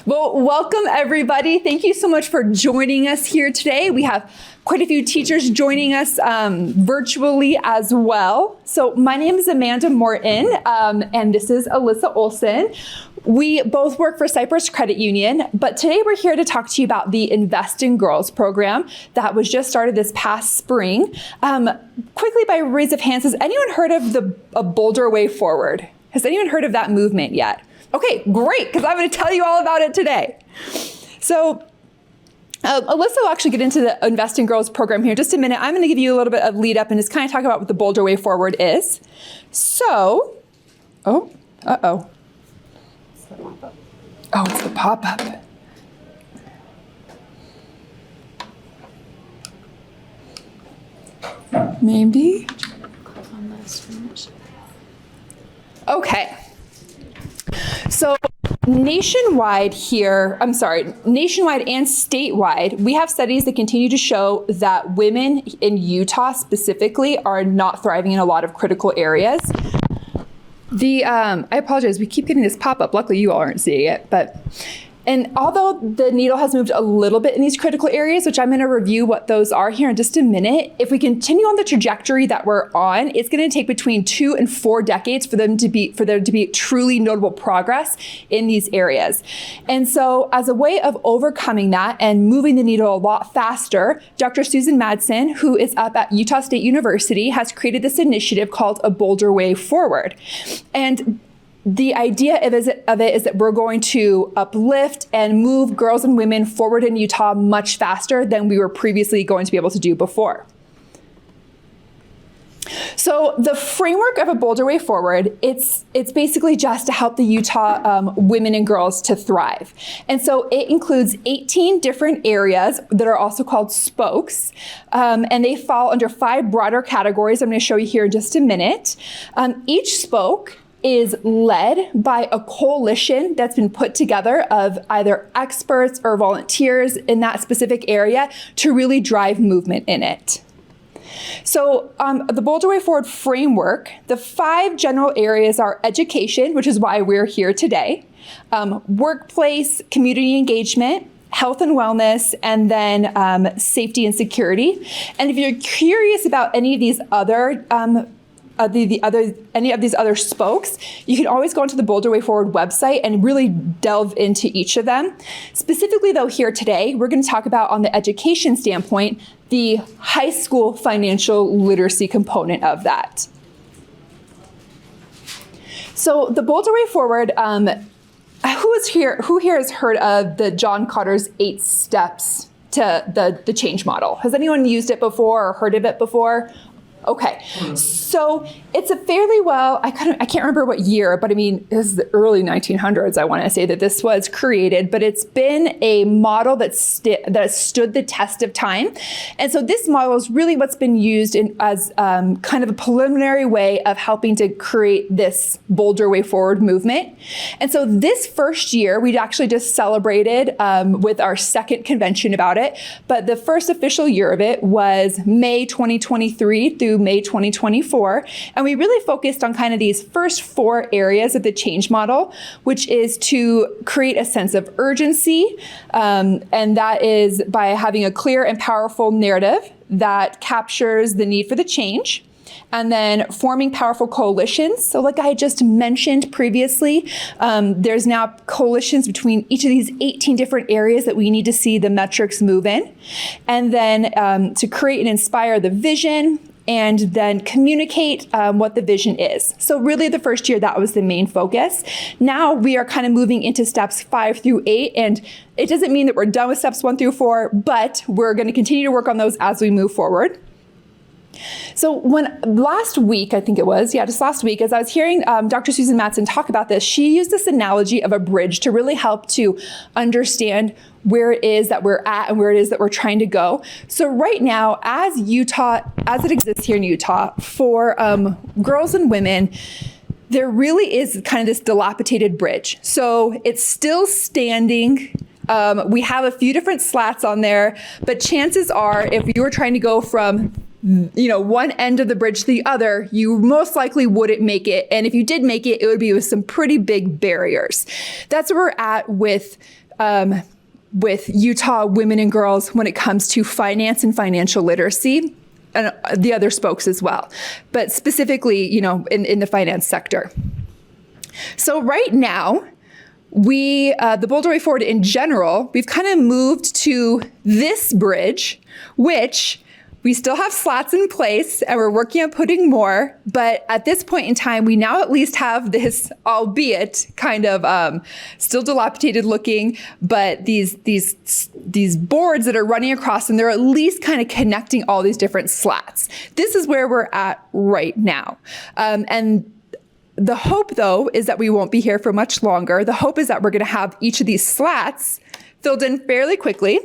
Well, welcome everybody. Thank you so much for joining us here today. We have quite a few teachers joining us virtually as well. So my name is Amanda Morton, and this is Alyssa Olson. We both work for Cypress Credit Union, but today we're here to talk to you about the Invest in Girls program that was just started this past spring. Quickly, by raise of hands, has anyone heard of the Bolder Way Forward? Has anyone heard of that movement yet? Okay, great, because I'm going to tell you all about it today. So Alyssa will actually get into the Invest in Girls program here in just a minute. I'm going to give you a little bit of lead up and just kind of talk about what the Bolder Way Forward is. So, oh, it's the pop-up. Maybe? Okay. So nationwide and statewide, we have studies that continue to show that women in Utah specifically are not thriving in a lot of critical areas. I apologize, we keep getting this pop-up. Luckily you all aren't seeing it, and although the needle has moved a little bit in these critical areas, which I'm going to review what those are here in just a minute, if we continue on the trajectory that we're on, it's going to take between 2 and 4 decades for there to be truly notable progress in these areas. And so as a way of overcoming that and moving the needle a lot faster, Dr. Susan Madsen, who is up at Utah State University, has created this initiative called A Bolder Way Forward. And the idea of it is that we're going to uplift and move girls and women forward in Utah much faster than we were previously going to be able to do before. So the framework of A Bolder Way Forward, it's basically just to help the Utah women and girls to thrive. And so it includes 18 different areas that are also called spokes, and they fall under 5 broader categories I'm going to show you here in just a minute. Each spoke is led by a coalition that's been put together of either experts or volunteers in that specific area to really drive movement in it. So the Bolder Way Forward framework, the 5 general areas are education, which is why we're here today, workplace, community engagement, health and wellness, and then safety and security. And if you're curious about any of these other any of these other spokes, you can always go onto the Bolder Way Forward website and really delve into each of them. Specifically though, here today, we're going to talk about, on the education standpoint, the high school financial literacy component of that. So the Bolder Way Forward, who here has heard of the John Cotter's 8 steps to the change model? Has anyone used it before or heard of it before? Okay, so it's a fairly I can't remember what year, but I mean, this is the early 1900s, I want to say, that this was created, but it's been a model that has stood the test of time. And so this model is really what's been used as kind of a preliminary way of helping to create this Bolder Way Forward movement. And so this first year, we'd actually just celebrated with our second convention about it, but the first official year of it was May 2023 through May 2024. And we really focused on kind of these first 4 areas of the change model, which is to create a sense of urgency. And that is by having a clear and powerful narrative that captures the need for the change. And then forming powerful coalitions. So like I just mentioned previously, there's now coalitions between each of these 18 different areas that we need to see the metrics move in. And then to create and inspire the vision, and then communicate what the vision is. So really the first year, that was the main focus. Now we are kind of moving into steps 5 through 8, and it doesn't mean that we're done with steps 1 through 4, but we're going to continue to work on those as we move forward. So last week, as I was hearing Dr. Susan Madsen talk about this, she used this analogy of a bridge to really help to understand where it is that we're at and where it is that we're trying to go. So right now, as it exists here in Utah, for girls and women, there really is kind of this dilapidated bridge. So it's still standing. We have a few different slats on there, but chances are, if you were trying to go from one end of the bridge to the other, you most likely wouldn't make it. And if you did make it, it would be with some pretty big barriers. That's where we're at with with Utah women and girls when it comes to finance and financial literacy, and the other spokes as well, but specifically, in the finance sector. So right now, the Boulder Way Forward in general, we've kind of moved to this bridge, which we still have slats in place and we're working on putting more. But at this point in time, we now at least have this, albeit kind of still dilapidated looking, but these boards that are running across, and they're at least kind of connecting all these different slats. This is where we're at right now. And the hope, though, is that we won't be here for much longer. The hope is that we're going to have each of these slats filled in fairly quickly,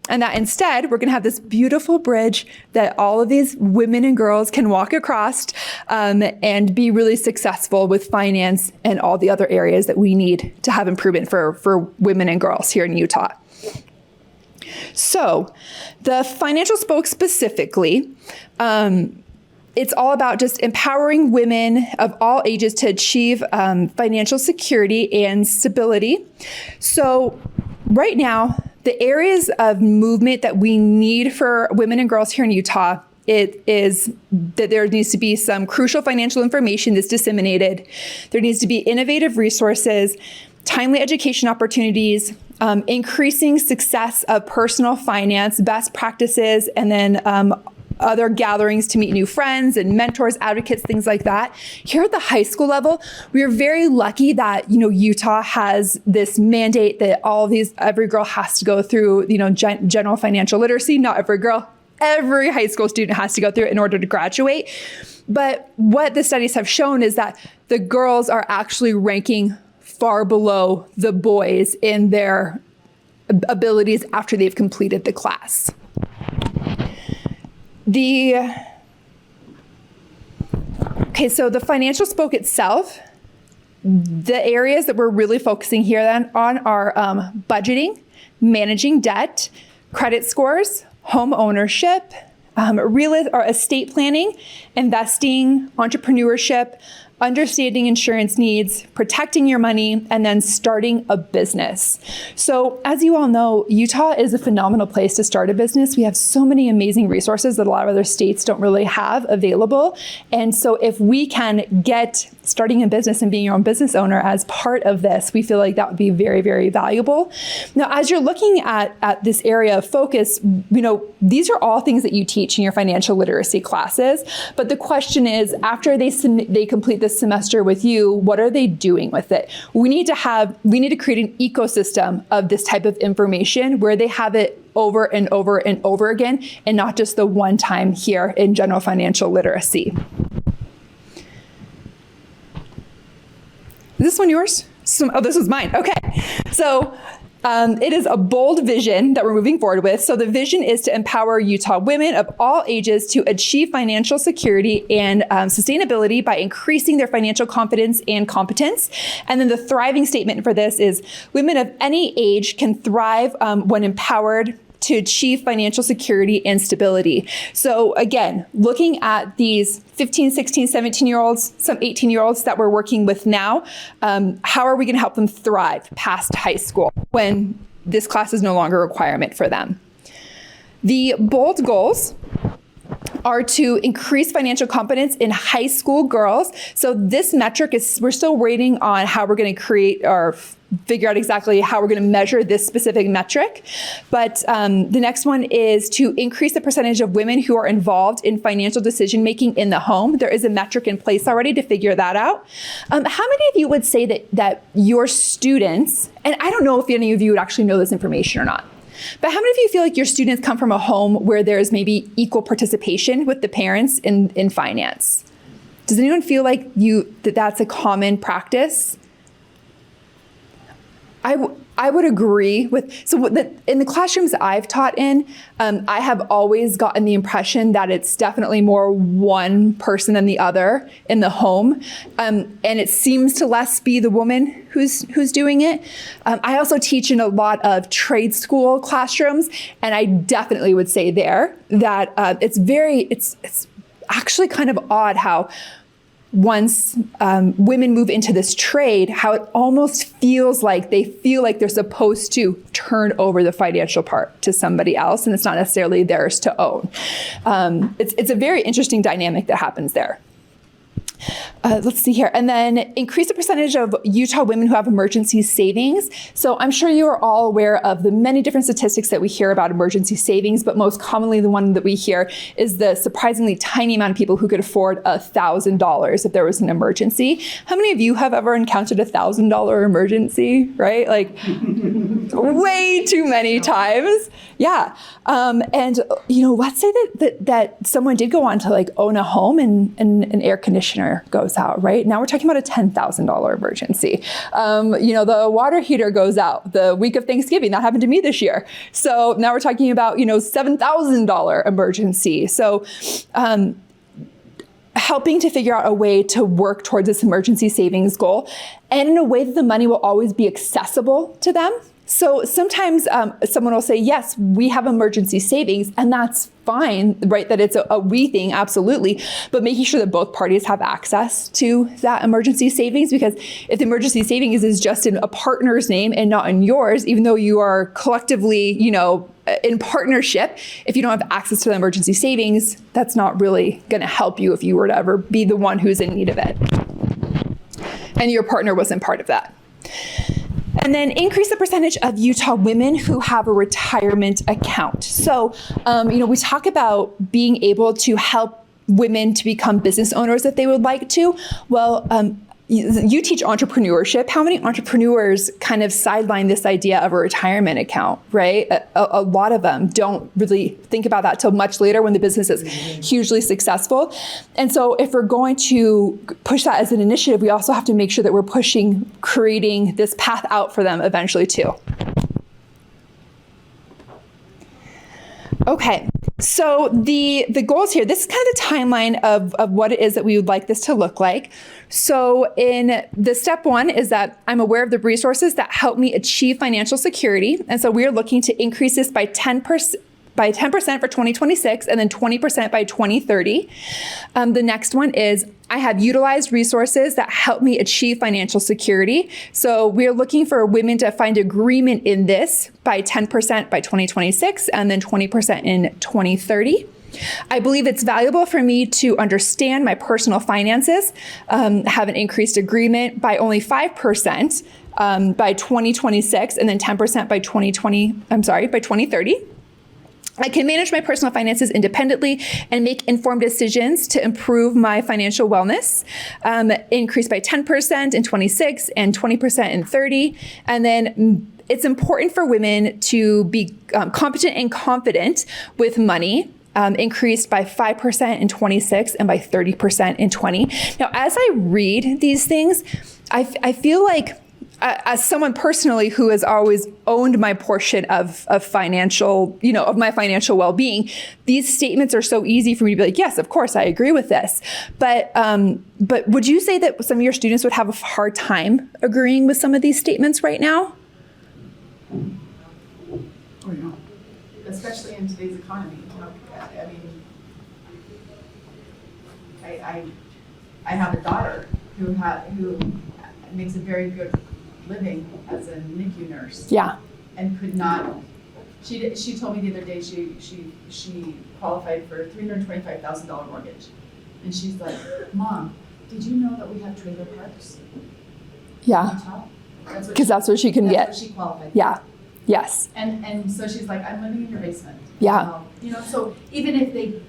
and that instead we're going to have this beautiful bridge that all of these women and girls can walk across and be really successful with finance and all the other areas that we need to have improvement for women and girls here in Utah. So the financial spoke specifically, it's all about just empowering women of all ages to achieve financial security and stability. So right now, the areas of movement that we need for women and girls here in Utah, it is that there needs to be some crucial financial information that's disseminated. There needs to be innovative resources, timely education opportunities, increasing success of personal finance, best practices, and then other gatherings to meet new friends and mentors, advocates, things like that. Here at the high school level, we are very lucky that, Utah has this mandate that every girl has to go through, general financial literacy. Not every girl, every high school student has to go through it in order to graduate. But what the studies have shown is that the girls are actually ranking far below the boys in their abilities after they've completed the class. So the financial spoke itself, the areas that we're really focusing here then on are budgeting, managing debt, credit scores, home ownership, estate planning, investing, entrepreneurship, understanding insurance needs, protecting your money, and then starting a business. So as you all know, Utah is a phenomenal place to start a business. We have so many amazing resources that a lot of other states don't really have available. And so if we can get starting a business and being your own business owner as part of this, we feel like that would be very, very valuable. Now, as you're looking at this area of focus, these are all things that you teach in your financial literacy classes. But the question is, after they complete this semester with you, what are they doing with it? We need to create an ecosystem of this type of information where they have it over and over and over again, and not just the one time here in general financial literacy. Is this one yours? This was mine. Okay. So it is a bold vision that we're moving forward with. So the vision is to empower Utah women of all ages to achieve financial security and sustainability by increasing their financial confidence and competence. And then the thriving statement for this is women of any age can thrive when empowered to achieve financial security and stability. So again, looking at these 15, 16, 17-year-olds, some 18-year-olds that we're working with now, how are we going to help them thrive past high school when this class is no longer a requirement for them? The bold goals are to increase financial competence in high school girls. So this metric we're still waiting on how we're going to create or figure out exactly how we're going to measure this specific metric. But the next one is to increase the percentage of women who are involved in financial decision-making in the home. There is a metric in place already to figure that out. How many of you would say that your students, and I don't know if any of you would actually know this information or not, but how many of you feel like your students come from a home where there's maybe equal participation with the parents in finance? Does anyone feel like that's a common practice? I would agree with, in the classrooms I've taught in, I have always gotten the impression that it's definitely more one person than the other in the home. And it seems to less be the woman who's doing it. I also teach in a lot of trade school classrooms, and I definitely would say there that it's actually kind of odd how once women move into this trade, how it almost feels like they feel like they're supposed to turn over the financial part to somebody else, and it's not necessarily theirs to own. It's a very interesting dynamic that happens there. Let's see here. And then increase the percentage of Utah women who have emergency savings. So I'm sure you are all aware of the many different statistics that we hear about emergency savings, but most commonly the one that we hear is the surprisingly tiny amount of people who could afford $1,000 if there was an emergency. How many of you have ever encountered $1,000 emergency, right? Like way too many times. Yeah. And let's say that someone did go on to like own a home and an air conditioner goes out, right? Now we're talking about a $10,000 emergency. The water heater goes out the week of Thanksgiving. That happened to me this year. So now we're talking about, $7,000 emergency. So, helping to figure out a way to work towards this emergency savings goal, and in a way that the money will always be accessible to them. So sometimes someone will say, yes, we have emergency savings, and that's fine, right? That it's a we thing, absolutely. But making sure that both parties have access to that emergency savings, because if the emergency savings is just in a partner's name and not in yours, even though you are collectively, in partnership, if you don't have access to the emergency savings, that's not really going to help you if you were to ever be the one who's in need of it. And your partner wasn't part of that. And then increase the percentage of Utah women who have a retirement account. So, we talk about being able to help women to become business owners if they would like to. Well, you teach entrepreneurship. How many entrepreneurs kind of sideline this idea of a retirement account, right? A lot of them don't really think about that till much later when the business is hugely successful. And so if we're going to push that as an initiative, we also have to make sure that we're creating this path out for them eventually too. Okay, so the goals here, this is kind of the timeline of what it is that we would like this to look like. So in the step one is that I'm aware of the resources that help me achieve financial security. And so we're looking to increase this by 10% for 2026 and then 20% by 2030. The next one is I have utilized resources that help me achieve financial security. So we're looking for women to find agreement in this by 10% by 2026 and then 20% in 2030. I believe it's valuable for me to understand my personal finances, have an increased agreement by only 5% by 2026 and then 10% by 2030. I can manage my personal finances independently and make informed decisions to improve my financial wellness, increase by 10% in 26 and 20% in 30. And then it's important for women to be competent and confident with money, increased by 5% in 26 and by 30% in 20. Now, as I read these things, I feel like as someone personally who has always owned my portion of financial, of my financial well-being, these statements are so easy for me to be like, yes, of course, I agree with this. But would you say that some of your students would have a hard time agreeing with some of these statements right now? Or not, especially in today's economy. I mean, I have a daughter who makes a very good living as a NICU nurse. Yeah. And could not. She told me the other day she qualified for a $325,000 mortgage, and she's like, "Mom, did you know that we have trailer parks?" Yeah. Because that's what she can get. That's what she qualified. Yeah. Yes. And so she's like, "I'm living in your basement." Yeah. So even if they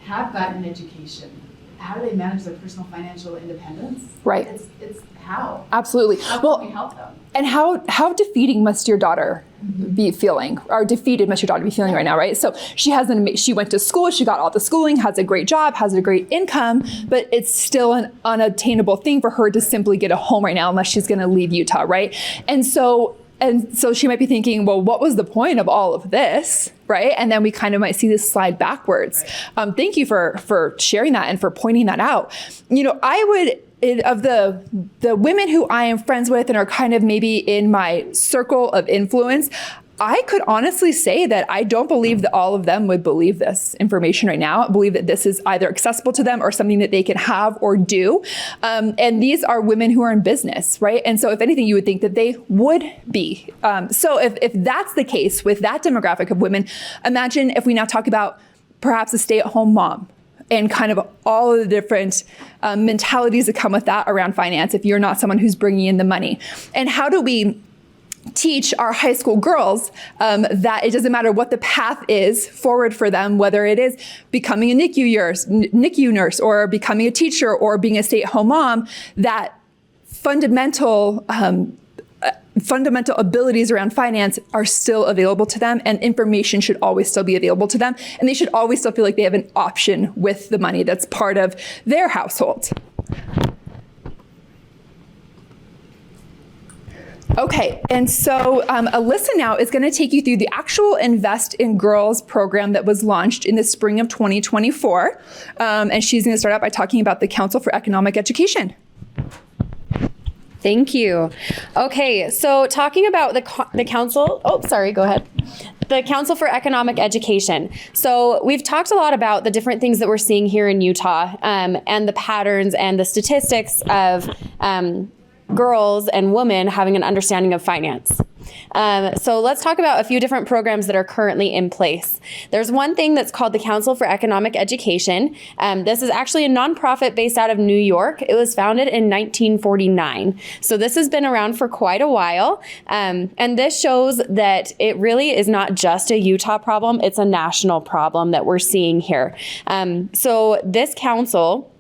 have gotten an education, how do they manage their personal financial independence? Right. It's how. Absolutely. How can we help them? And how defeating must your daughter be feeling, or defeated must your daughter be feeling right now, right? So she went to school, she got all the schooling, has a great job, has a great income, but it's still an unattainable thing for her to simply get a home right now unless she's going to leave Utah, right? And so she might be thinking, well, what was the point of all of this, right? And then we kind of might see this slide backwards. Right. Thank you for sharing that and for pointing that out. I would, of the women who I am friends with and are kind of maybe in my circle of influence, I could honestly say that I don't believe that all of them would believe this information right now. I believe that this is either accessible to them or something that they can have or do. And these are women who are in business, right? And so if anything, you would think that they would be. So if that's the case with that demographic of women, imagine if we now talk about perhaps a stay-at-home mom and kind of all of the different mentalities that come with that around finance if you're not someone who's bringing in the money. And how do we teach our high school girls that it doesn't matter what the path is forward for them, whether it is becoming a NICU nurse or becoming a teacher or being a stay-at-home mom, that fundamental abilities around finance are still available to them, and information should always still be available to them. And they should always still feel like they have an option with the money that's part of their household. Okay, and so Alyssa now is going to take you through the actual Invest in Girls program that was launched in the spring of 2024. And she's going to start out by talking about the Council for Economic Education. Thank you. Okay, so talking about the council, go ahead. The Council for Economic Education. So we've talked a lot about the different things that we're seeing here in Utah and the patterns and the statistics of girls and women having an understanding of finance. So let's talk about a few different programs that are currently in place. There's one thing that's called the Council for Economic Education. This is actually a nonprofit based out of New York. It was founded in 1949. So this has been around for quite a while. And this shows that it really is not just a Utah problem, it's a national problem that we're seeing here. So this council,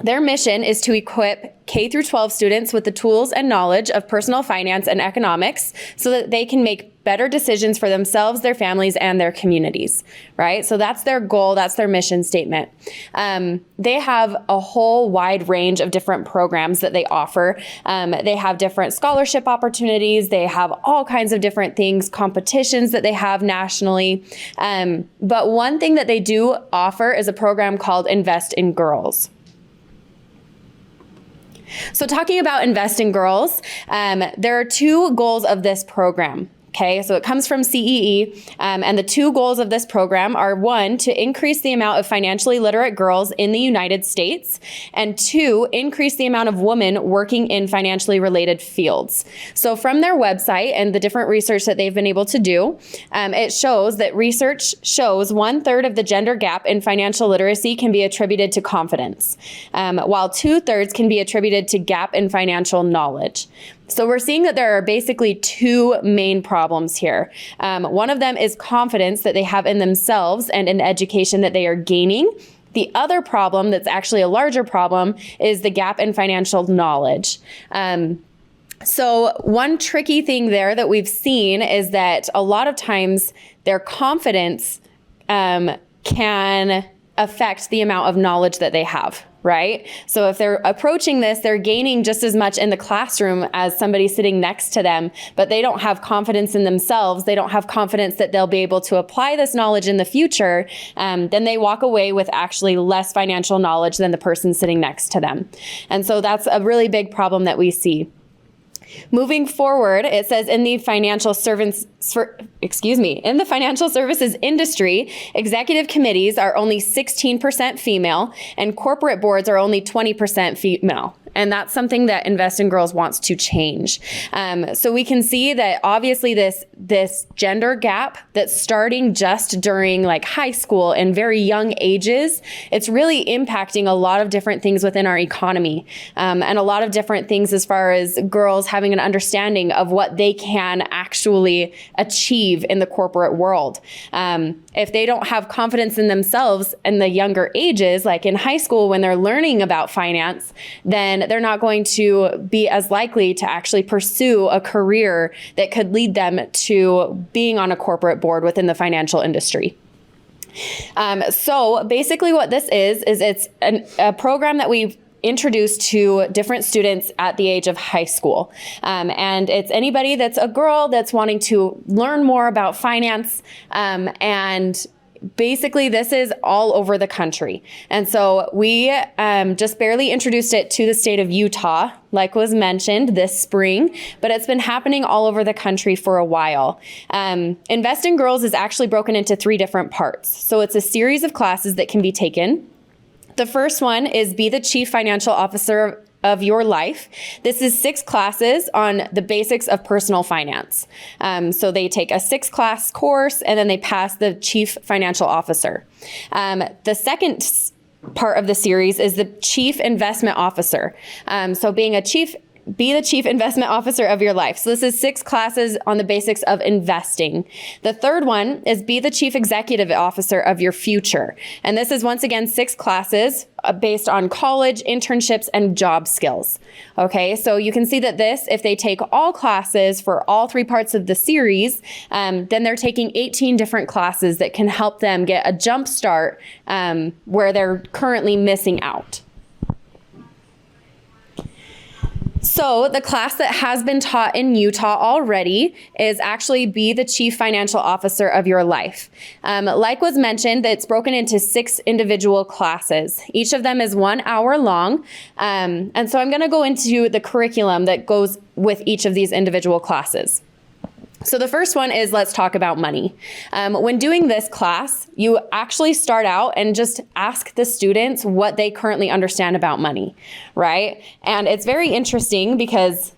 their mission is to equip K through 12 students with the tools and knowledge of personal finance and economics so that they can make better decisions for themselves, their families, and their communities, right? So that's their goal. That's their mission statement. They have a whole wide range of different programs that they offer. They have different scholarship opportunities. They have all kinds of different things, competitions that they have nationally. But one thing that they do offer is a program called Invest in Girls. So talking about Invest in Girls, there are two goals of this program. Okay, so it comes from CEE, and the two goals of this program are, one, to increase the amount of financially literate girls in the United States, and two, increase the amount of women working in financially related fields. So from their website and the different research that they've been able to do, it shows that research shows 1/3 of the gender gap in financial literacy can be attributed to confidence, while 2/3 can be attributed to gap in financial knowledge. So we're seeing that there are basically two main problems here. One of them is confidence that they have in themselves and in the education that they are gaining. The other problem that's actually a larger problem is the gap in financial knowledge. So one tricky thing there that we've seen is that a lot of times their confidence can affect the amount of knowledge that they have. Right? So if they're approaching this, they're gaining just as much in the classroom as somebody sitting next to them, but they don't have confidence in themselves. They don't have confidence that they'll be able to apply this knowledge in the future. Then they walk away with actually less financial knowledge than the person sitting next to them. And so that's a really big problem that we see. Moving forward, it says in the financial services industry, executive committees are only 16% female and corporate boards are only 20% female. And that's something that Invest in Girls wants to change. So we can see that obviously this gender gap that's starting just during like high school and very young ages, it's really impacting a lot of different things within our economy, and a lot of different things as far as girls having an understanding of what they can actually achieve in the corporate world. If they don't have confidence in themselves in the younger ages, like in high school when they're learning about finance, then they're not going to be as likely to actually pursue a career that could lead them to being on a corporate board within the financial industry. So basically what this is it's a program that we've introduced to different students at the age of high school. And it's anybody that's a girl that's wanting to learn more about finance, and basically this is all over the country. And so we just barely introduced it to the state of Utah, like was mentioned this spring, but it's been happening all over the country for a while. Invest in Girls is actually broken into 3 different parts. So it's a series of classes that can be taken. The first one is Be the Chief Financial Officer of Your Life. This is 6 classes on the basics of personal finance. So they take a 6-class course and then they pass the Chief Financial Officer. The second part of the series is the Chief Investment Officer. So be the Chief Investment Officer of Your Life. So this is 6 classes on the basics of investing. The third one is Be the Chief Executive Officer of Your Future. And this is once again 6 classes based on college, internships, and job skills. Okay, so you can see that if they take all classes for all 3 parts of the series, then they're taking 18 different classes that can help them get a jump start where they're currently missing out. So the class that has been taught in Utah already is actually Be the Chief Financial Officer of Your Life. Like was mentioned, it's broken into 6 individual classes. Each of them is 1 hour long. And so I'm going to go into the curriculum that goes with each of these individual classes. So the first one is Let's Talk About Money. When doing this class, you actually start out and just ask the students what they currently understand about money, right? And it's very interesting because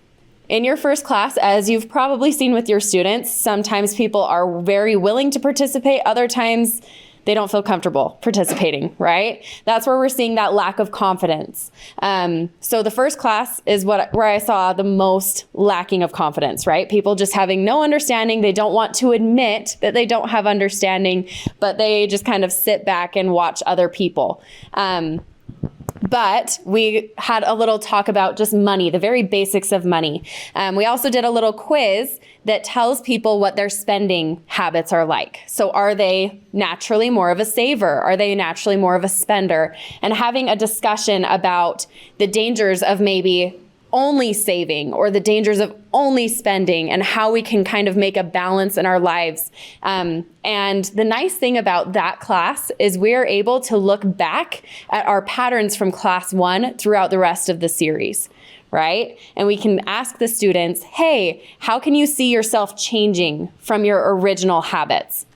in your first class, as you've probably seen with your students, sometimes people are very willing to participate, other times they don't feel comfortable participating, right? That's where we're seeing that lack of confidence. So the first class is where I saw the most lacking of confidence, right? People just having no understanding. They don't want to admit that they don't have understanding, but they just kind of sit back and watch other people. But we had a little talk about just money, the very basics of money. We also did a little quiz that tells people what their spending habits are like. So are they naturally more of a saver? Are they naturally more of a spender? And having a discussion about the dangers of maybe only saving or the dangers of only spending and how we can kind of make a balance in our lives. And the nice thing about that class is we're able to look back at our patterns from class 1 throughout the rest of the series, right? And we can ask the students, hey, how can you see yourself changing from your original habits?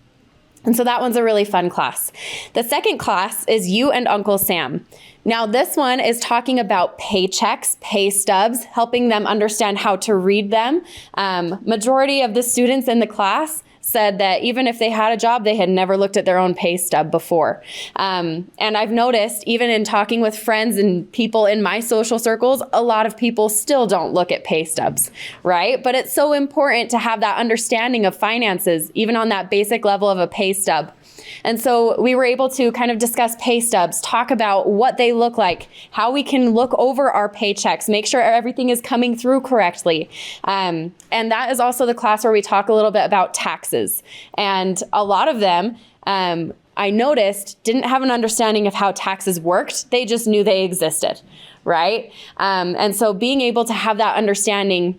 And so that one's a really fun class. The second class is You and Uncle Sam. Now, this one is talking about paychecks, pay stubs, helping them understand how to read them. Majority of the students in the class said that even if they had a job, they had never looked at their own pay stub before. And I've noticed, even in talking with friends and people in my social circles, a lot of people still don't look at pay stubs, right? But it's so important to have that understanding of finances, even on that basic level of a pay stub. And so we were able to kind of discuss pay stubs, talk about what they look like, how we can look over our paychecks, make sure everything is coming through correctly. And that is also the class where we talk a little bit about taxes. And a lot of them, I noticed, didn't have an understanding of how taxes worked. They just knew they existed, right? And so being able to have that understanding.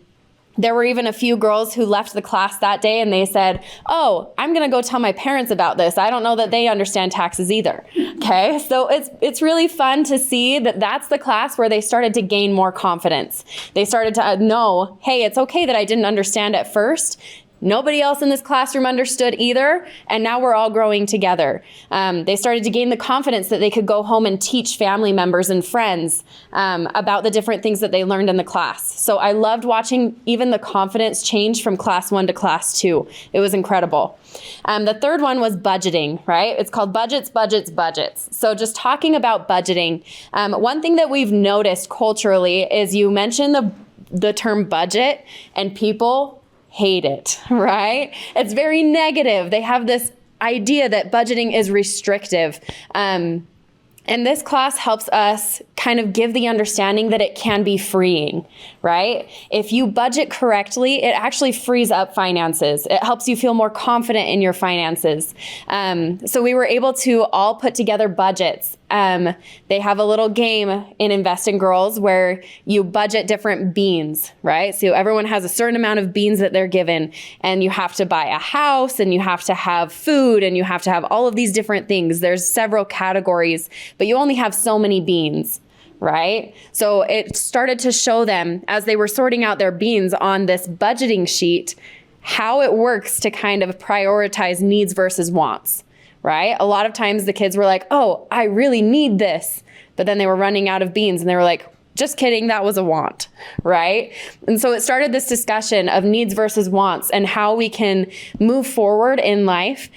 There were even a few girls who left the class that day and they said, oh, I'm going to go tell my parents about this. I don't know that they understand taxes either. Okay, so it's really fun to see that that's the class where they started to gain more confidence. They started to know, hey, it's okay that I didn't understand at first. Nobody else in this classroom understood either, and now we're all growing together. They started to gain the confidence that they could go home and teach family members and friends about the different things that they learned in the class. So I loved watching even the confidence change from class 1 to class 2. It was incredible. The third one was budgeting, right? It's called Budgets, Budgets, Budgets. So just talking about budgeting. One thing that we've noticed culturally is you mention the term budget and people hate it, right? It's very negative. They have this idea that budgeting is restrictive. And this class helps us kind of give the understanding that it can be freeing, right? If you budget correctly, it actually frees up finances. It helps you feel more confident in your finances. So we were able to all put together budgets they have a little game in Invest in Girls where you budget different beans, right? So everyone has a certain amount of beans that they're given, and you have to buy a house, and you have to have food, and you have to have all of these different things. There's several categories, but you only have so many beans, right? So it started to show them as they were sorting out their beans on this budgeting sheet, how it works to kind of prioritize needs versus wants. Right? A lot of times the kids were like, oh, I really need this. But then they were running out of beans and they were like, just kidding, that was a want, right? And so it started this discussion of needs versus wants and how we can move forward in life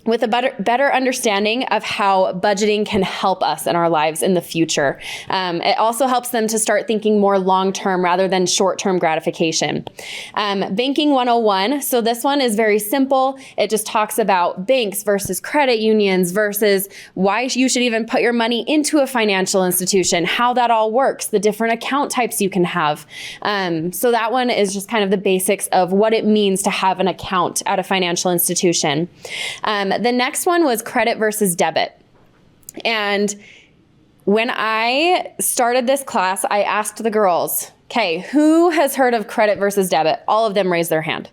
with a better understanding of how budgeting can help us in our lives in the future. It also helps them to start thinking more long-term rather than short-term gratification. Banking 101. So this one is very simple. It just talks about banks versus credit unions versus why you should even put your money into a financial institution, how that all works, the different account types you can have. So that one is just kind of the basics of what it means to have an account at a financial institution. The next one was credit versus debit. And when I started this class, I asked the girls, okay, who has heard of credit versus debit? All of them raised their hand,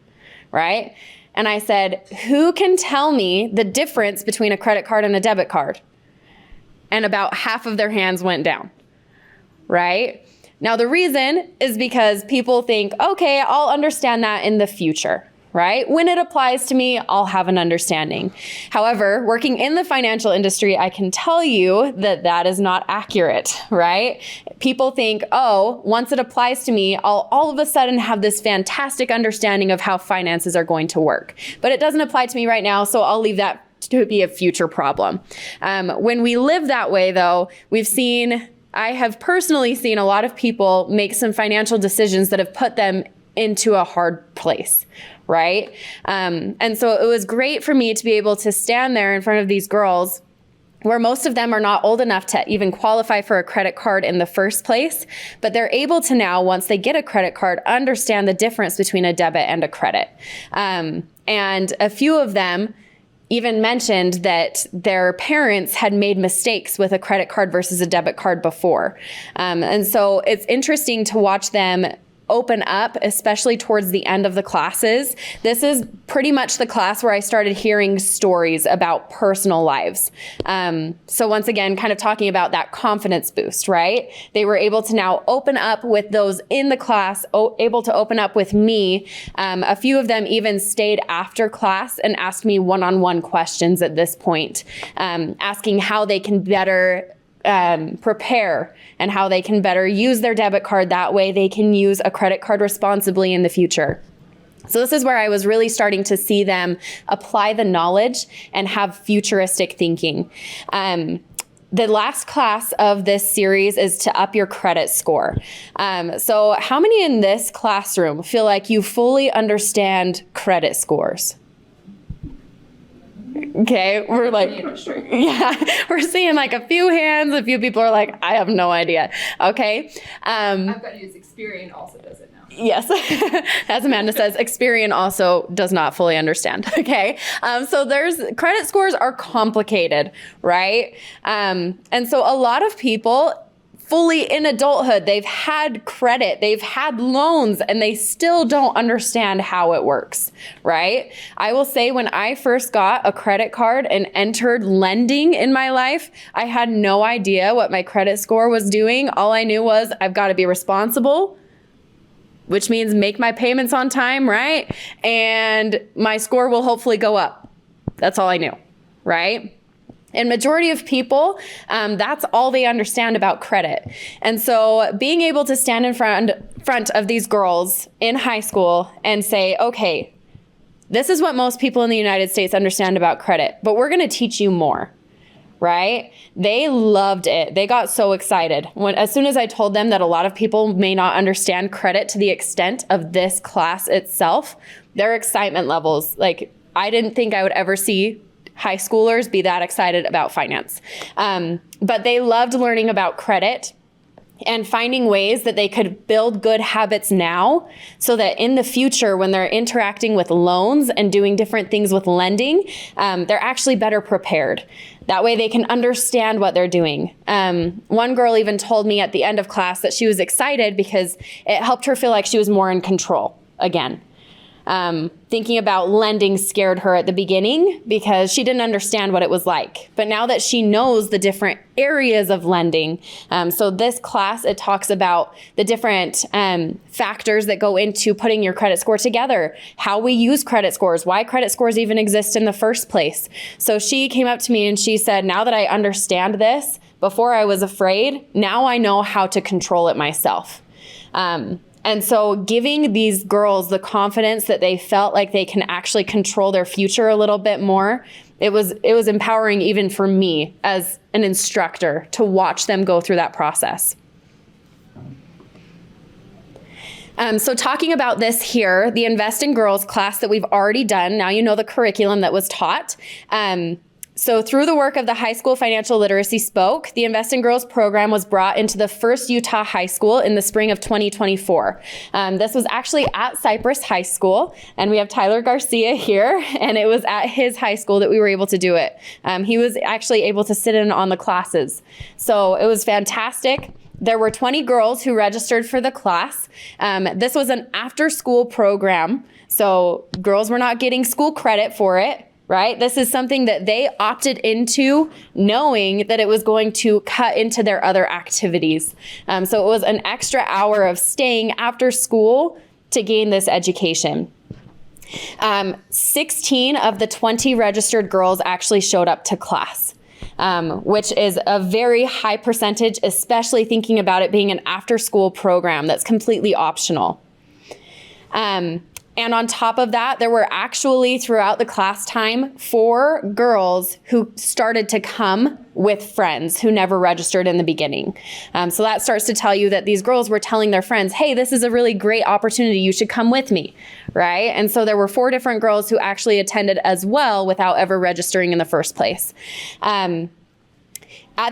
right? And I said, who can tell me the difference between a credit card and a debit card? And about half of their hands went down, right? Now, the reason is because people think, okay, I'll understand that in the future, right? When it applies to me, I'll have an understanding. However, working in the financial industry, I can tell you that that is not accurate, right? People think, oh, once it applies to me, I'll all of a sudden have this fantastic understanding of how finances are going to work. But it doesn't apply to me right now, so I'll leave that to be a future problem. When we live that way, though, I have personally seen a lot of people make some financial decisions that have put them into a hard place, right? And so it was great for me to be able to stand there in front of these girls where most of them are not old enough to even qualify for a credit card in the first place, but they're able to now, once they get a credit card, understand the difference between a debit and a credit. And a few of them even mentioned that their parents had made mistakes with a credit card versus a debit card before. And so it's interesting to watch them open up, especially towards the end of the classes. This is pretty much the class where I started hearing stories about personal lives. So once again, kind of talking about that confidence boost, right? They were able to now open up with those in the class, able to open up with me. A few of them even stayed after class and asked me one-on-one questions at this point, asking how they can better prepare and how they can better use their debit card. That way they can use a credit card responsibly in the future. So this is where I was really starting to see them apply the knowledge and have futuristic thinking. The last class of this series is to up your credit score. So how many in this classroom feel like you fully understand credit scores? Okay, we're like, yeah, we're seeing like a few hands. A few people are like, I have no idea. Okay. I've got to use Experian also does it now. Yes. As Amanda says, Experian also does not fully understand. Okay. So credit scores are complicated, right? And so a lot of people fully in adulthood, they've had credit, they've had loans, and they still don't understand how it works, right? I will say when I first got a credit card and entered lending in my life, I had no idea what my credit score was doing. All I knew was I've got to be responsible, which means make my payments on time, right? And my score will hopefully go up. That's all I knew, right? And majority of people, that's all they understand about credit. And so being able to stand in front of these girls in high school and say, okay, this is what most people in the United States understand about credit, but we're going to teach you more, right? They loved it. They got so excited. As soon as I told them that a lot of people may not understand credit to the extent of this class itself, their excitement levels, like I didn't think I would ever see high schoolers be that excited about finance. But they loved learning about credit. and finding ways that they could build good habits now so that in the future, when they're interacting with loans and doing different things with lending, they're actually better prepared. That way they can understand what they're doing. One girl even told me at the end of class that she was excited because it helped her feel like she was more in control again. Thinking about lending scared her at the beginning because she didn't understand what it was like. But now that she knows the different areas of lending, so this class, it talks about the different factors that go into putting your credit score together, how we use credit scores, why credit scores even exist in the first place. So she came up to me and she said, now that I understand this, before I was afraid, now I know how to control it myself. And so giving these girls the confidence that they felt like they can actually control their future a little bit more, it was empowering even for me as an instructor to watch them go through that process. So talking about this here, the Invest in Girls class that we've already done, now you know the curriculum that was taught. So through the work of the High School Financial Literacy Spoke, the Invest in Girls program was brought into the first Utah high school in the spring of 2024. This was actually at Cypress High School, and we have Tyler Garcia here, and it was at his high school that we were able to do it. He was actually able to sit in on the classes. So it was fantastic. There were 20 girls who registered for the class. This was an after-school program, so girls were not getting school credit for it. Right? This is something that they opted into knowing that it was going to cut into their other activities. So it was an extra hour of staying after school to gain this education. 16 of the 20 registered girls actually showed up to class, which is a very high percentage, especially thinking about it being an after-school program that's completely optional. And on top of that, there were actually throughout the class time 4 girls who started to come with friends who never registered in the beginning. So that starts to tell you that these girls were telling their friends, hey, this is a really great opportunity. You should come with me, right? And so there were 4 different girls who actually attended as well without ever registering in the first place. At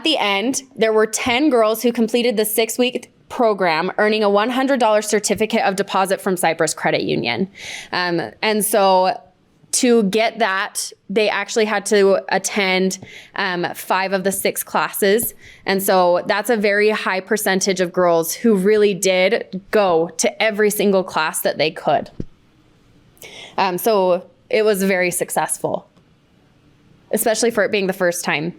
the end, there were 10 girls who completed the 6-week program, earning a $100 certificate of deposit from Cypress Credit Union. And so to get that, they actually had to attend 5 of the 6 classes. And so that's a very high percentage of girls who really did go to every single class that they could. So it was very successful, especially for it being the first time.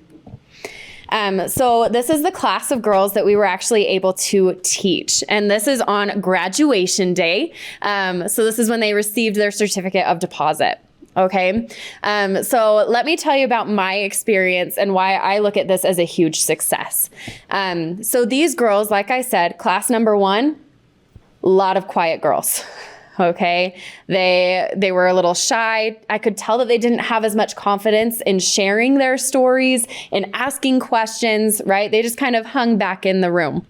So this is the class of girls that we were actually able to teach. And this is on graduation day. So this is when they received their certificate of deposit. Okay. So let me tell you about my experience and why I look at this as a huge success. So these girls, like I said, class number 1, a lot of quiet girls. Okay. They were a little shy. I could tell that they didn't have as much confidence in sharing their stories and asking questions, right? They just kind of hung back in the room.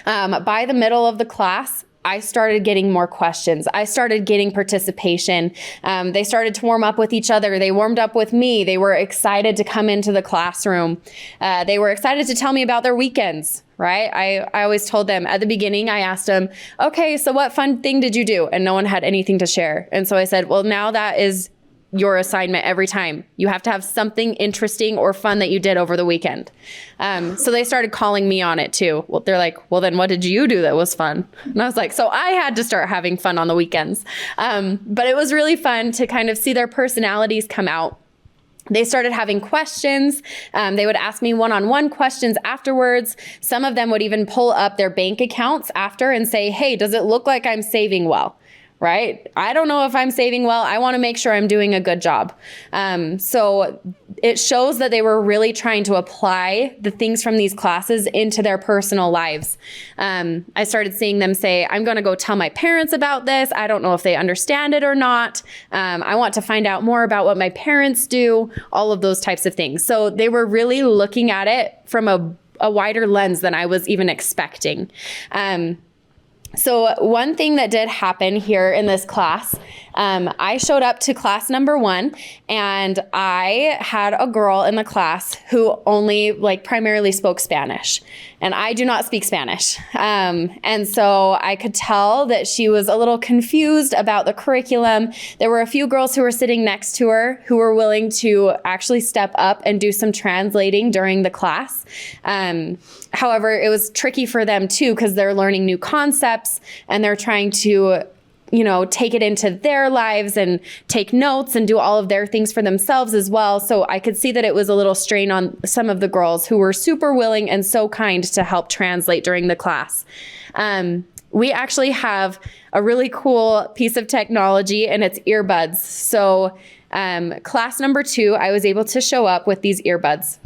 By the middle of the class, I started getting more questions. I started getting participation. They started to warm up with each other. They warmed up with me. They were excited to come into the classroom. They were excited to tell me about their weekends, right? I always told them at the beginning, I asked them, okay, so what fun thing did you do? And no one had anything to share. And so I said, well, now that is your assignment every time. You have to have something interesting or fun that you did over the weekend. So they started calling me on it too. Well, they're like, well, then what did you do that was fun? And I was like, so I had to start having fun on the weekends. But it was really fun to kind of see their personalities come out. They started having questions. They would ask me one-on-one questions afterwards. Some of them would even pull up their bank accounts after and say, hey, does it look like I'm saving well? Right? I don't know if I'm saving well. I want to make sure I'm doing a good job. So it shows that they were really trying to apply the things from these classes into their personal lives. I started seeing them say, I'm going to go tell my parents about this. I don't know if they understand it or not. I want to find out more about what my parents do, all of those types of things. So they were really looking at it from a wider lens than I was even expecting. So one thing that did happen here in this class, I showed up to class number 1, and I had a girl in the class who only primarily spoke Spanish, and I do not speak Spanish. And so I could tell that she was a little confused about the curriculum. There were a few girls who were sitting next to her who were willing to actually step up and do some translating during the class. However, it was tricky for them too, because they're learning new concepts and they're trying to take it into their lives and take notes and do all of their things for themselves as well. So I could see that it was a little strain on some of the girls who were super willing and so kind to help translate during the class. We actually have a really cool piece of technology, and it's earbuds. So class number 2, I was able to show up with these earbuds.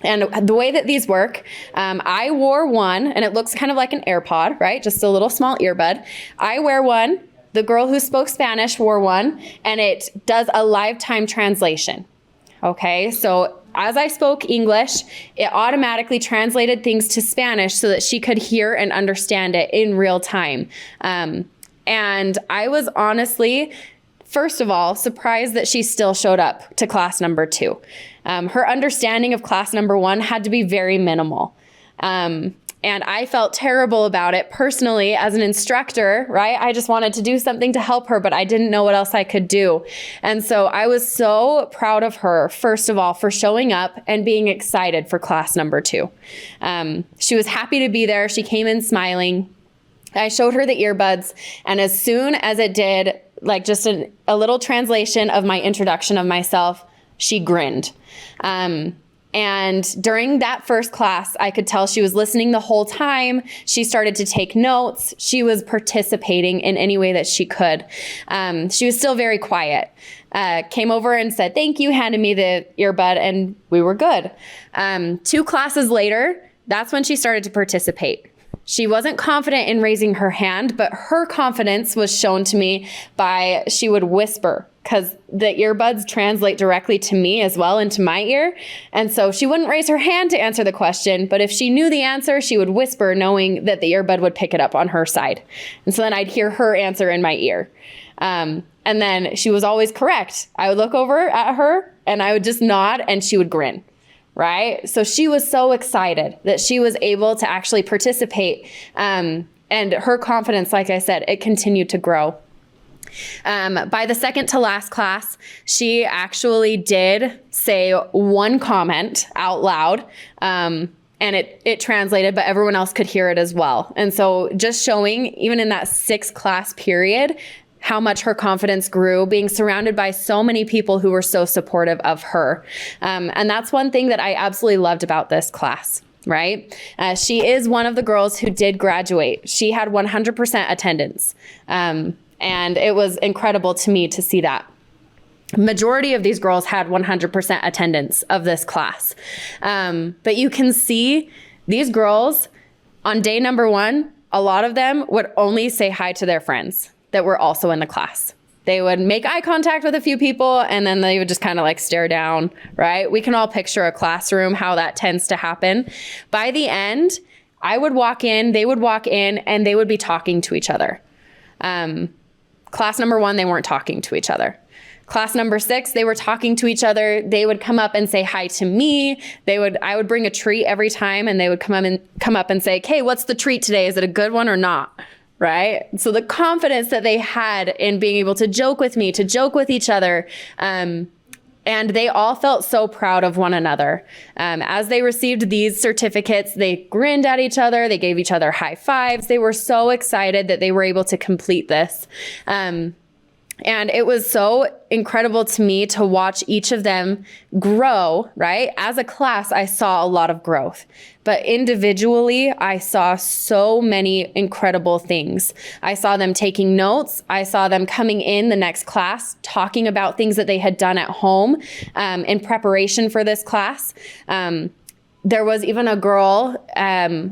And the way that these work, I wore one, and it looks kind of like an AirPod, right? Just a little small earbud. I wear one. The girl who spoke Spanish wore one, and it does a lifetime translation. Okay, so as I spoke English, it automatically translated things to Spanish so that she could hear and understand it in real time. And I was honestly, first of all, surprised that she still showed up to class number 2. Her understanding of class number 1 had to be very minimal. And I felt terrible about it personally as an instructor, right? I just wanted to do something to help her, but I didn't know what else I could do. And so I was so proud of her, first of all, for showing up and being excited for class number 2. She was happy to be there. She came in smiling. I showed her the earbuds, and as soon as it did, just a little translation of my introduction of myself, she grinned. And during that first class, I could tell she was listening the whole time. She started to take notes. She was participating in any way that she could. She was still very quiet. Came over and said, thank you, handed me the earbud, and we were good. 2 classes later, that's when she started to participate. She wasn't confident in raising her hand, but her confidence was shown to me by she would whisper, because the earbuds translate directly to me as well into my ear. And so she wouldn't raise her hand to answer the question, but if she knew the answer, she would whisper, knowing that the earbud would pick it up on her side. And so then I'd hear her answer in my ear. And then she was always correct. I would look over at her and I would just nod and she would grin. Right? So she was so excited that she was able to actually participate. And her confidence, like I said, it continued to grow. By the second to last class, she actually did say one comment out loud. And it translated, but everyone else could hear it as well. And so just showing, even in that 6-class period, how much her confidence grew, being surrounded by so many people who were so supportive of her. And that's one thing that I absolutely loved about this class, right? She is one of the girls who did graduate. She had 100% attendance. And it was incredible to me to see that. Majority of these girls had 100% attendance of this class. But you can see these girls on day number 1, a lot of them would only say hi to their friends that were also in the class. They would make eye contact with a few people and then they would just kind of stare down, right? We can all picture a classroom, how that tends to happen. By the end, I would walk in, they would walk in, and they would be talking to each other. Class number 1, they weren't talking to each other. Class number 6, they were talking to each other. They would come up and say hi to me. I would bring a treat every time and they would come up and say, "Okay, what's the treat today? Is it a good one or not?" Right? So the confidence that they had in being able to joke with me, to joke with each other, and they all felt so proud of one another. As they received these certificates, they grinned at each other. They gave each other high fives. They were so excited that they were able to complete this. And it was so incredible to me to watch each of them grow, right? As a class, I saw a lot of growth, but individually, I saw so many incredible things. I saw them taking notes. I saw them coming in the next class, talking about things that they had done at home in preparation for this class. There was even a girl,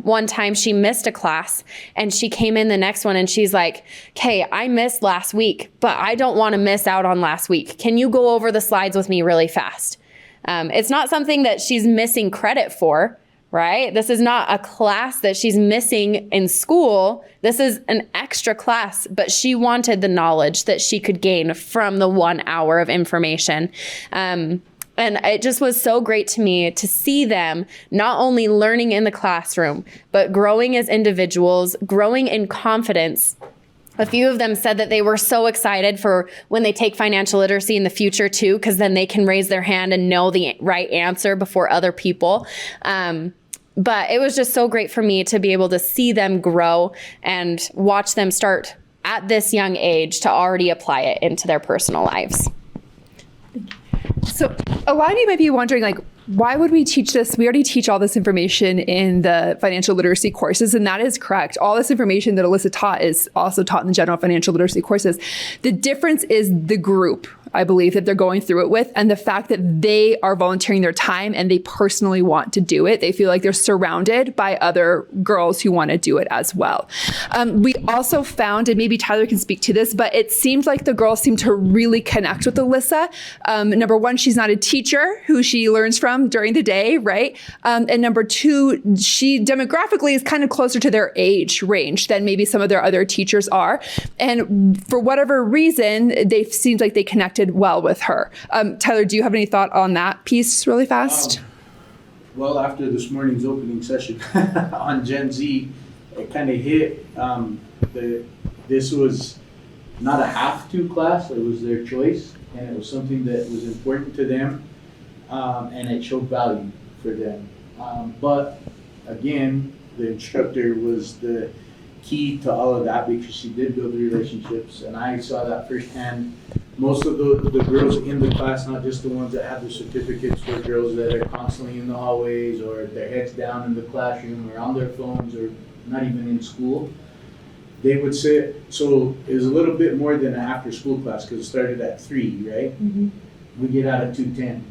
one time she missed a class and she came in the next one and she's like, "Okay, I missed last week, but I don't want to miss out on last week. Can you go over the slides with me really fast?" It's not something that she's missing credit for, right? This is not a class that she's missing in school. This is an extra class, but she wanted the knowledge that she could gain from the 1 hour of information. And it just was so great to me to see them not only learning in the classroom, but growing as individuals, growing in confidence. A few of them said that they were so excited for when they take financial literacy in the future too, because then they can raise their hand and know the right answer before other people. But it was just so great for me to be able to see them grow and watch them start at this young age to already apply it into their personal lives. So a lot of you might be wondering, like, why would we teach this? We already teach all this information in the financial literacy courses, and that is correct. All this information that Alyssa taught is also taught in the general financial literacy courses. The difference is the group, I believe, that they're going through it with, and the fact that they are volunteering their time and they personally want to do it. They feel like they're surrounded by other girls who want to do it as well. We also found, and maybe Tyler can speak to this, but it seemed like the girls seemed to really connect with Alyssa. Number one, she's not a teacher who she learns from during the day, right? And number two, she demographically is kind of closer to their age range than maybe some of their other teachers are. And for whatever reason, they seemed like they connected well with her. Tyler, do you have any thought on that piece really fast? Well, after this morning's opening session on Gen Z, it kind of hit this was not a have-to class, it was their choice, and it was something that was important to them, and it showed value for them. But again, the instructor was the key to all of that because she did build relationships, and I saw that firsthand. Most of the girls in the class, not just the ones that have the certificates, were girls that are constantly in the hallways or their heads down in the classroom or on their phones or not even in school. They would sit, so it was a little bit more than an after school class because it started at 3, right? Mm-hmm. We get out at 2:10.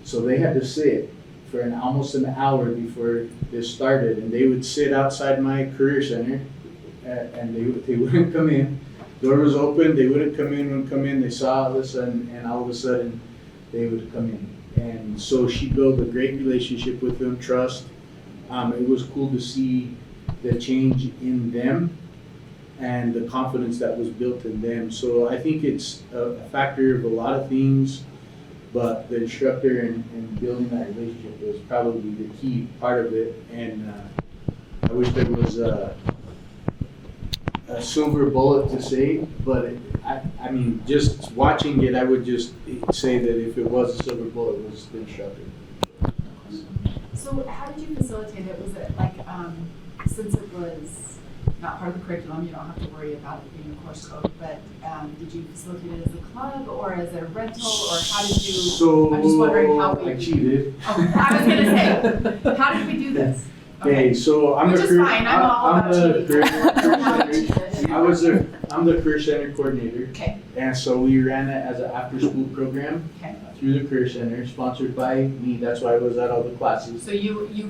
So they had to sit for almost an hour before this started, and they would sit outside my career center and they wouldn't come in. Door was open, they wouldn't come in, they saw Alyssa, and all of a sudden they would come in. And so she built a great relationship with them, trust. It was cool to see the change in them and the confidence that was built in them. So I think it's a factor of a lot of things, but the instructor and building that relationship was probably the key part of it. And I wish there was a silver bullet to say, but I mean, just watching it, I would just say that if it was a silver bullet, it was the instructor. So how did you facilitate it? Was it like, since it was not part of the curriculum, you don't have to worry about it being a course code, but did you facilitate it as a club or as a rental, or how did you? So I'm just wondering how we. I cheated. Oh, I was gonna say, how did we do this? Okay, so I'm Which the is career, fine, I'm all about cheating. I'm the career center coordinator. Okay. And so we ran it as an after-school program through the career center, sponsored by me. That's why I was at all the classes. So you I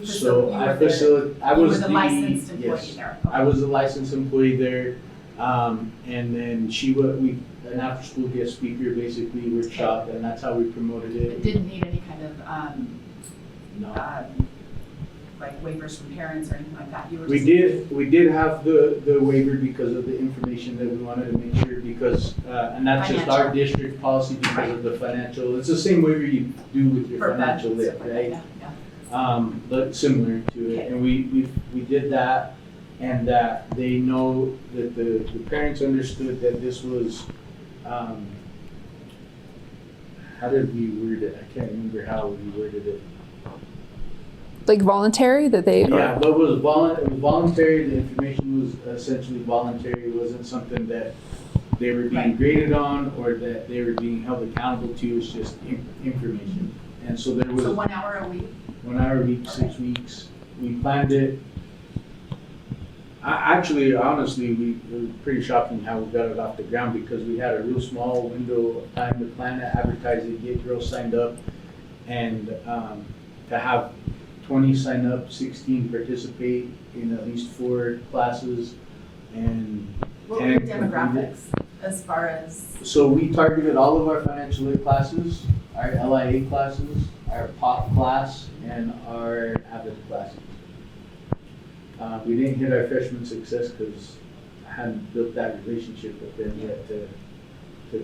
was the licensed employee yes, there. Okay. I was a licensed employee there, and then an after-school guest speaker, basically workshop, and that's how we promoted it. It didn't need any kind of No. like waivers from parents or anything like that. We did have the waiver because of the information that we wanted to make sure, because and that's just our district policy because of the financial. It's the same waiver you do with your financial lit, right? Yeah. But similar to it, and we did that, and that they know that the parents understood that this was. How did we word it? I can't remember how we worded it. Like voluntary that they? Yeah, but it was voluntary. The information was essentially voluntary. It wasn't something that they were being graded on or that they were being held accountable to. It's just information. And so there was. So 1 hour a week? 1 hour a week, 6 weeks. We planned it. Honestly, it was pretty shocking how we got it off the ground because we had a real small window of time to plan it, advertise it, get girls signed up, and to have 20 sign up, 16 participate in at least 4 classes, and what were your demographics as far as? So we targeted all of our financial aid classes, our LIA classes, our pop class and our Avid classes. We didn't hit our freshman success because I hadn't built that relationship with them yet to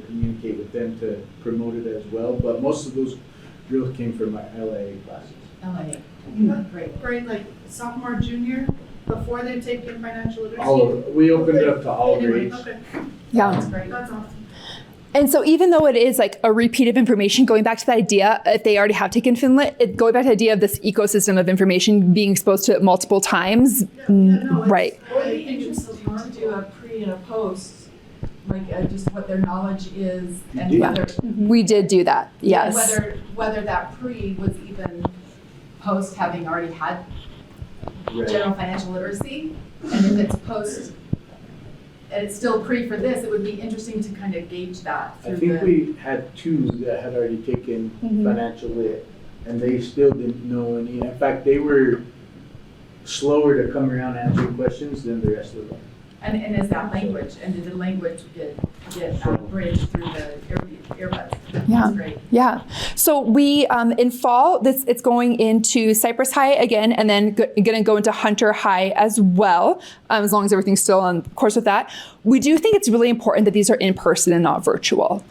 communicate with them to promote it as well. But most of those girls came from my LA classes. LA. Great. Grade like sophomore, junior, before they've taken financial literacy? We opened it up to all Anyway, grades. okay, Yeah. That's great. that's awesome. And so even though it is like a repeat of information, going back to the idea, if they already have taken Finlit, going back to the idea of this ecosystem of information being exposed to it multiple times, right. It would be interesting to do a pre and a post, like just what their knowledge is and You did. whether, We did do that, and yes. whether that pre was even post having already had Right. general financial literacy. And if it's post, and it's still pre for this, it would be interesting to kind of gauge that I through think the. we had two that had already taken financial lit, and they still didn't know any. In fact, they were slower to come around answering questions than the rest of them. And is that language, and did the language get bridged through the earbuds? Yeah. That's great. Yeah. So we, in fall, it's going into Cypress High again, and then going to go into Hunter High as well, as long as everything's still on course with that. We do think it's really important that these are in person and not virtual.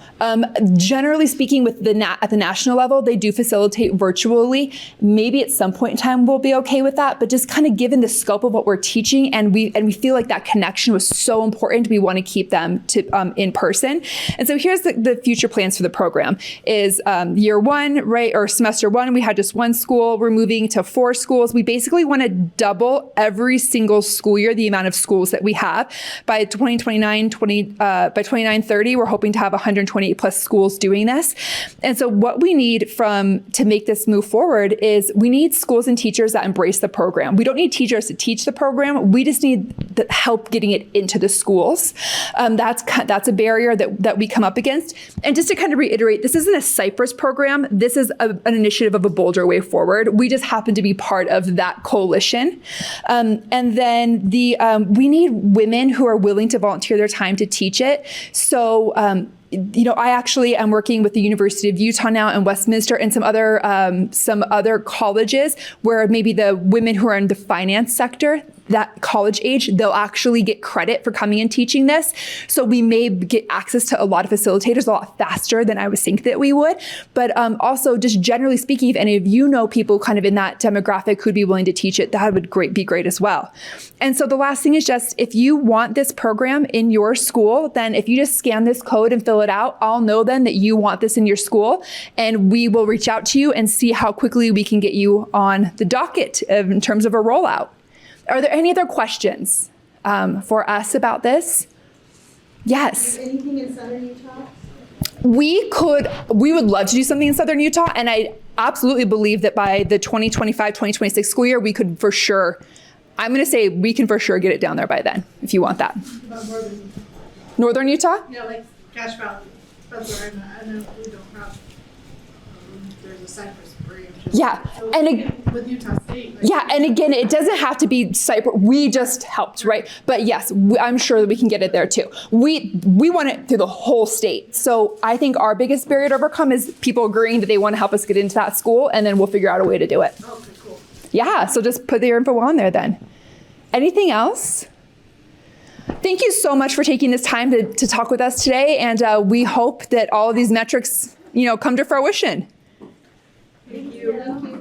Generally speaking, with at the national level, they do facilitate virtually. Maybe at some point in time we'll be okay with that, but just kind of given the scope of what we're teaching, and we feel like that connection was so important, we want to keep them to in person. And so here's the future plans for the program: is year one, right, or semester one, we had just one school. We're moving to 4 schools. We basically want to double every single school year the amount of schools that we have by 29-30. We're hoping to have 128 plus schools doing this. And so what we need to make this move forward is we need schools and teachers that embrace the program. We don't need teachers to teach the program. We just need the help getting it into the schools. That's a barrier that we come up against. And just to kind of reiterate, this isn't a Cypress program. This is an initiative of a Boulder Way Forward. We just happen to be part of that coalition. And then we need women who are willing to volunteer their time to teach it. So, I actually am working with the University of Utah now and Westminster and some other colleges where maybe the women who are in the finance sector, that college age, they'll actually get credit for coming and teaching this. So we may get access to a lot of facilitators a lot faster than I would think that we would. But also, just generally speaking, if any of you know people kind of in that demographic who'd be willing to teach it, that would be great as well. And so the last thing is just, if you want this program in your school, then if you just scan this code and fill it out, I'll know then that you want this in your school, and we will reach out to you and see how quickly we can get you on the docket in terms of a rollout. Are there any other questions for us about this? Yes. Anything in Southern Utah? We would love to do something in Southern Utah, and I absolutely believe that by the 2025-2026 school year, we could for sure, I'm going to say we can for sure get it down there by then, if you want that. About northern, Northern Utah? yeah, like Cache Valley, that's where I'm at. I know we don't have, there's a Cypress branch. Yeah, So and with Utah State. like- Yeah, and again, it doesn't have to be Cypress. We just helped, right? But yes, I'm sure that we can get it there too. We want it through the whole state. So I think our biggest barrier to overcome is people agreeing that they want to help us get into that school, and then we'll figure out a way to do it. Okay, cool. Yeah, so just put your info on there then. Anything else? Thank you so much for taking this time to talk with us today, and we hope that all of these metrics, come to fruition. Thank you.